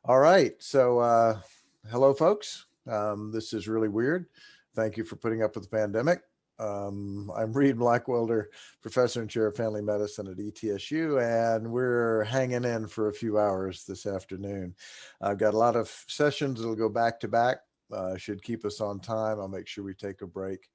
All right. Hello, folks. This is really weird. Thank you for putting up with the pandemic. I'm Reed Blackwelder, professor and chair of family medicine at ETSU, and we're hanging in for a few hours this afternoon. I've got a lot of sessions that'll go back to back, should keep us on time. I'll make sure we take a break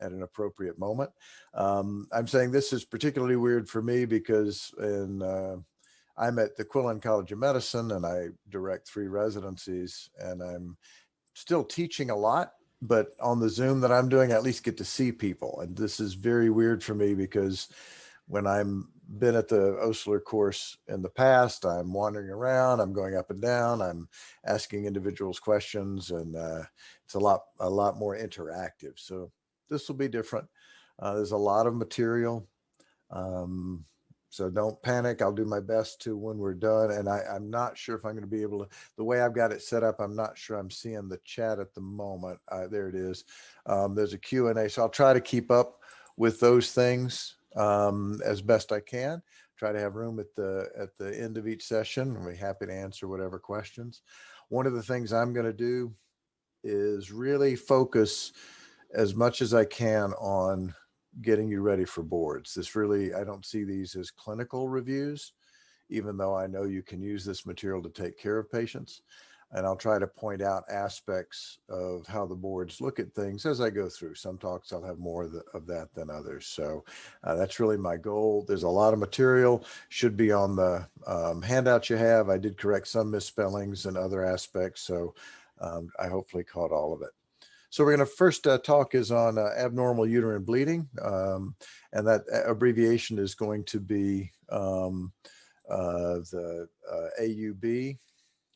at an appropriate moment. I'm saying this is particularly weird for me because I'm at the Quillen College of Medicine and I direct 3 residencies, and I'm still teaching a lot, but on the Zoom that I'm doing, I at least get to see people. And this is very weird for me because when I'm been at the Osler course in the past, I'm wandering around, I'm going up and down, I'm asking individuals questions, and it's a lot more interactive. So this will be different. There's a lot of material. So don't panic. I'll do my best to when we're done. And I'm not sure if I'm going to be able to, the way I've got it set up, I'm not sure I'm seeing the chat at the moment. There it is. There's a Q&A. So I'll try to keep up with those things as best I can. Try to have room at the end of each session. I'll be happy to answer whatever questions. One of the things I'm going to do is really focus as much as I can on getting you ready for boards. I don't see these as clinical reviews, even though I know you can use this material to take care of patients. And I'll try to point out aspects of how the boards look at things as I go through. Some talks I'll have more of that than others. So that's really my goal. There's a lot of material, should be on the handout you have. I did correct some misspellings and other aspects. So I hopefully caught all of it. So we're going to first talk is on abnormal uterine bleeding, and that abbreviation is going to be the AUB.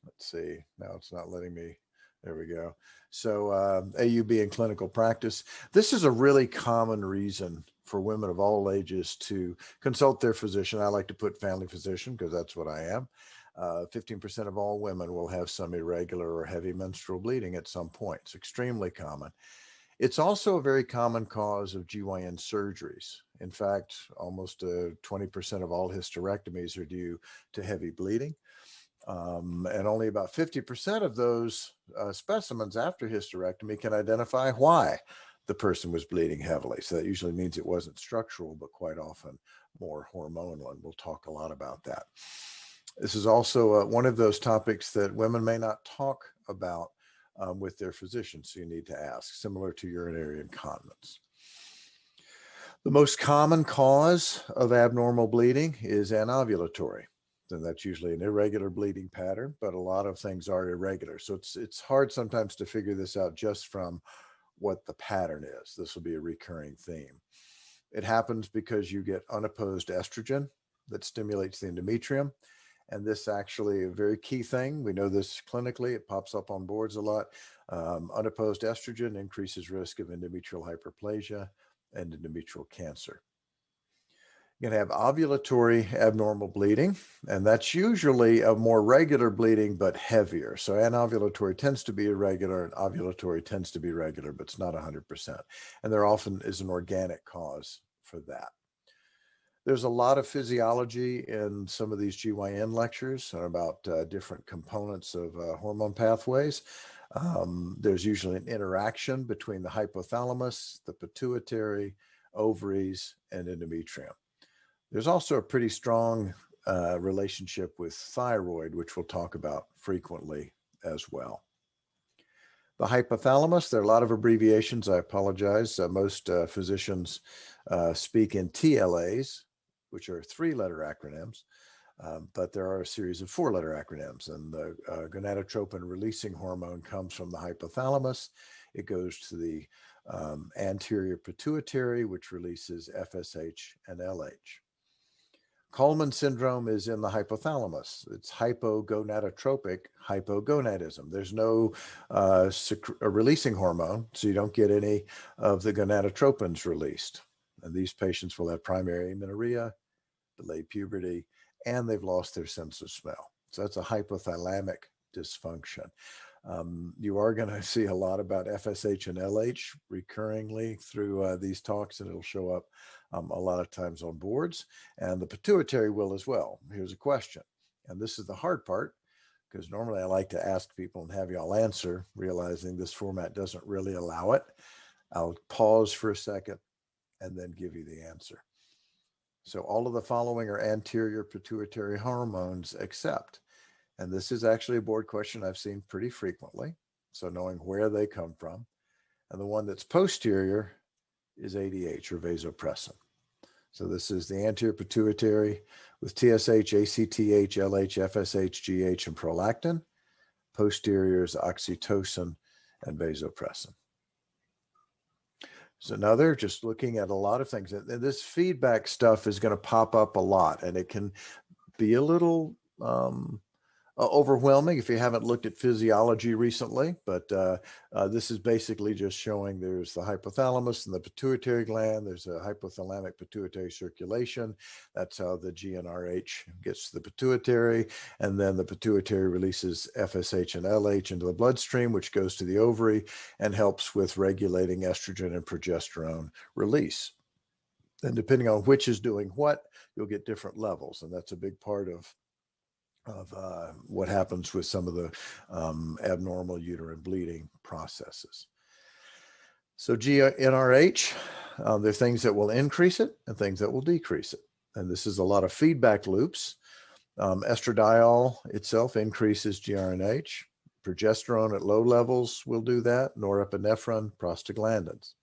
Let's see, now it's not letting me, there we go. So AUB in clinical practice. This is a really common reason for women of all ages to consult their physician. I like to put family physician because that's what I am. 15% of all women will have some irregular or heavy menstrual bleeding at some point. It's extremely common. It's also a very common cause of GYN surgeries. In fact, almost 20% of all hysterectomies are due to heavy bleeding. And only about 50% of those specimens after hysterectomy can identify why the person was bleeding heavily. So that usually means it wasn't structural, but quite often more hormonal. And we'll talk a lot about that. This is also one of those topics that women may not talk about with their physicians. So you need to ask, similar to urinary incontinence. The most common cause of abnormal bleeding is anovulatory. And that's usually an irregular bleeding pattern, but a lot of things are irregular. So it's hard sometimes to figure this out just from what the pattern is. This will be a recurring theme. It happens because you get unopposed estrogen that stimulates the endometrium. And this actually a very key thing. We know this clinically, it pops up on boards a lot. Unopposed estrogen increases risk of endometrial hyperplasia and endometrial cancer. You're going to have ovulatory abnormal bleeding, and that's usually a more regular bleeding, but heavier. So anovulatory tends to be irregular and ovulatory tends to be regular, but it's not 100%. And there often is an organic cause for that. There's a lot of physiology in some of these GYN lectures about different components of hormone pathways. There's usually an interaction between the hypothalamus, the pituitary, ovaries, and endometrium. There's also a pretty strong relationship with thyroid, which we'll talk about frequently as well. The hypothalamus, there are a lot of abbreviations. I apologize. Most physicians speak in TLAs, which are 3-letter acronyms, but there are a series of 4-letter acronyms. And the gonadotropin releasing hormone comes from the hypothalamus. It goes to the anterior pituitary, which releases FSH and LH. Coleman syndrome is in the hypothalamus. It's hypogonadotropic hypogonadism. There's no releasing hormone, so you don't get any of the gonadotropins released. And these patients will have primary amenorrhea, delayed puberty, and they've lost their sense of smell. So that's a hypothalamic dysfunction. You are going to see a lot about FSH and LH recurringly through these talks, and it'll show up a lot of times on boards, and the pituitary will as well. Here's a question, and this is the hard part. because normally I like to ask people and have y'all answer, realizing this format doesn't really allow it. I'll pause for a second and then give you the answer. So all of the following are anterior pituitary hormones except, and this is actually a board question I've seen pretty frequently. So knowing where they come from. And the one that's posterior is ADH or vasopressin. So this is the anterior pituitary with TSH, ACTH, LH, FSH, GH, and prolactin. Posterior is oxytocin and vasopressin. So now they're just looking at a lot of things. And this feedback stuff is going to pop up a lot, and it can be a little overwhelming if you haven't looked at physiology recently, but this is basically just showing there's the hypothalamus and the pituitary gland. There's a hypothalamic pituitary circulation. That's how the GnRH gets to the pituitary. And then the pituitary releases FSH and LH into the bloodstream, which goes to the ovary and helps with regulating estrogen and progesterone release. And depending on which is doing what, you'll get different levels. And that's a big part of what happens with some of the abnormal uterine bleeding processes. So GnRH, there are things that will increase it and things that will decrease it. And this is a lot of feedback loops. Estradiol itself increases GnRH. Progesterone at low levels will do that. Norepinephrine, prostaglandins.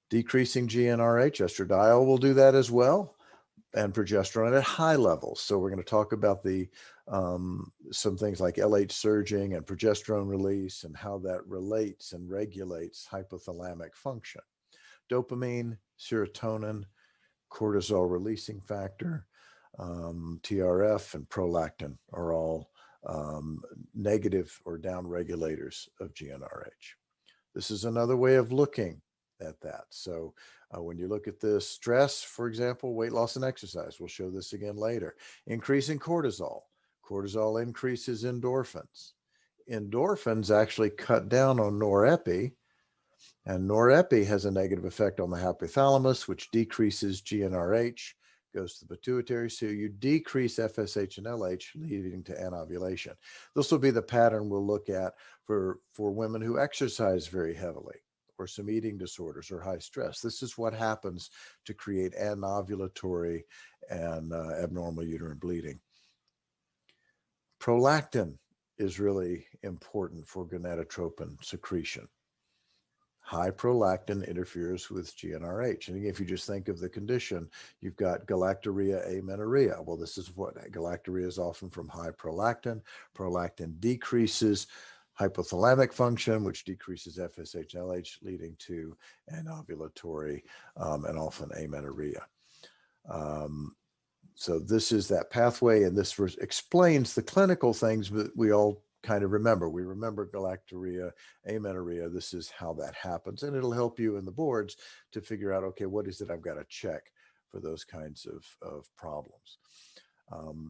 Decreasing GnRH, estradiol will do that as well, and progesterone at high levels. So we're going to talk about the some things like LH surging and progesterone release and how that relates and regulates hypothalamic function. Dopamine, serotonin, cortisol releasing factor, TRF, and prolactin are all negative or down regulators of GnRH. This is another way of looking at that. So when you look at this stress, for example, weight loss and exercise, we'll show this again later. Increasing cortisol. Cortisol increases endorphins. Endorphins actually cut down on norepi, and norepi has a negative effect on the hypothalamus, which decreases GnRH, goes to the pituitary. So you decrease FSH and LH, leading to anovulation. This will be the pattern we'll look at for women who exercise very heavily, or some eating disorders or high stress. This is what happens to create anovulatory and abnormal uterine bleeding. Prolactin is really important for gonadotropin secretion. High prolactin interferes with GnRH. And again, if you just think of the condition, you've got galactorrhea, amenorrhea. Well, this is what galactorrhea is, often from high prolactin. Prolactin decreases hypothalamic function, which decreases FSH, LH, leading to anovulatory and often amenorrhea. So this is that pathway, and this explains the clinical things that we all kind of remember. We remember galactorrhea, amenorrhea. This is how that happens, and it'll help you in the boards to figure out, okay, what is it I've got to check for those kinds of problems.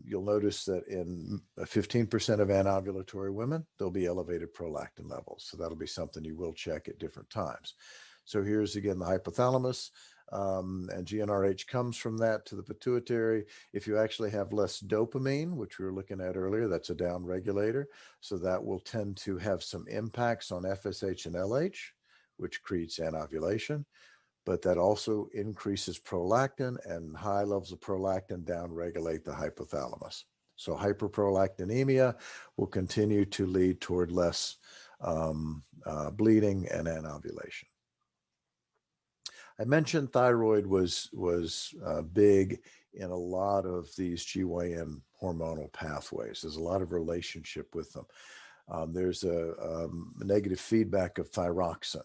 You'll notice that in 15% of anovulatory women, there'll be elevated prolactin levels. So that'll be something you will check at different times. So here's again the hypothalamus, and GnRH comes from that to the pituitary. If you actually have less dopamine, which we were looking at earlier, that's a down regulator. So that will tend to have some impacts on FSH and LH, which creates anovulation. But that also increases prolactin, and high levels of prolactin downregulate the hypothalamus. So hyperprolactinemia will continue to lead toward less bleeding and anovulation. I mentioned thyroid was big in a lot of these GYN hormonal pathways. There's a lot of relationship with them. There's a negative feedback of thyroxine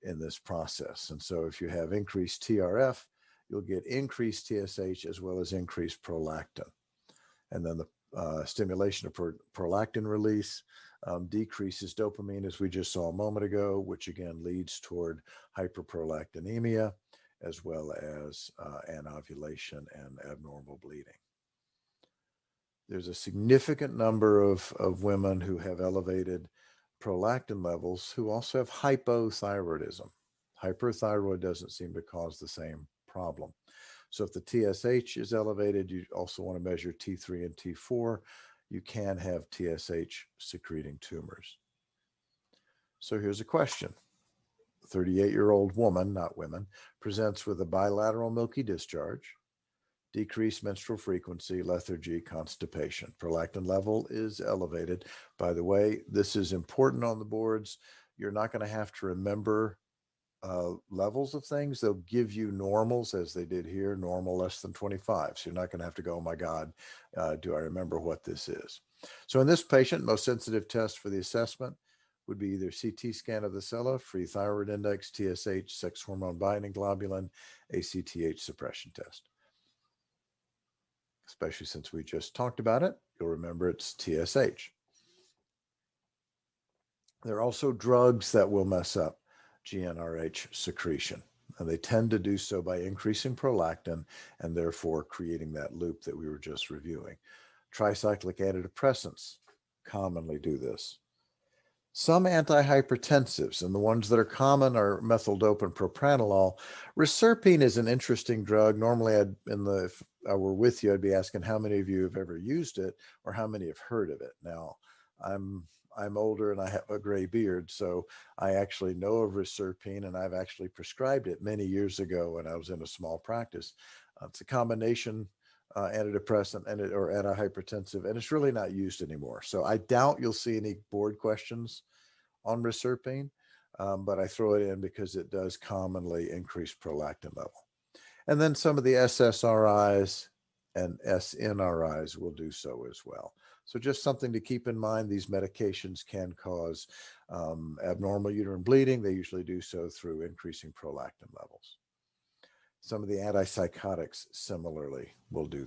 in this process. And so if you have increased TRF, you'll get increased TSH as well as increased prolactin. And then the stimulation of prolactin release decreases dopamine, as we just saw a moment ago, which again leads toward hyperprolactinemia as well as anovulation and abnormal bleeding. There's a significant number of women who have elevated prolactin levels who also have hypothyroidism. Hyperthyroid doesn't seem to cause the same problem. So if the TSH is elevated, you also want to measure T3 and T4. you can have TSH secreting tumors. So here's a question. 38-year-old woman, not women, presents with a bilateral milky discharge, decreased menstrual frequency, lethargy, constipation. Prolactin level is elevated. By the way, this is important on the boards. You're not going to have to remember levels of things. They'll give you normals, as they did here, normal less than 25. So you're not going to have to go, oh my God, do I remember what this is? So in this patient, most sensitive test for the assessment would be either CT scan of the sella, free thyroid index, TSH, sex hormone binding globulin, ACTH suppression test. Especially since we just talked about it, you'll remember it's TSH. There are also drugs that will mess up GnRH secretion, and they tend to do so by increasing prolactin and therefore creating that loop that we were just reviewing. Tricyclic antidepressants commonly do this. Some antihypertensives, and the ones that are common are methyldopa and propranolol. Reserpine is an interesting drug. Normally, if I were with you, I'd be asking how many of you have ever used it or how many have heard of it. Now, I'm older and I have a gray beard, so I actually know of reserpine, and I've actually prescribed it many years ago when I was in a small practice. It's a combination antidepressant or antihypertensive, and it's really not used anymore. So I doubt you'll see any board questions on reserpine, but I throw it in because it does commonly increase prolactin level. And then some of the SSRIs and SNRIs will do so as well. So just something to keep in mind, these medications can cause abnormal uterine bleeding. They usually do so through increasing prolactin levels. Some of the antipsychotics similarly will do that.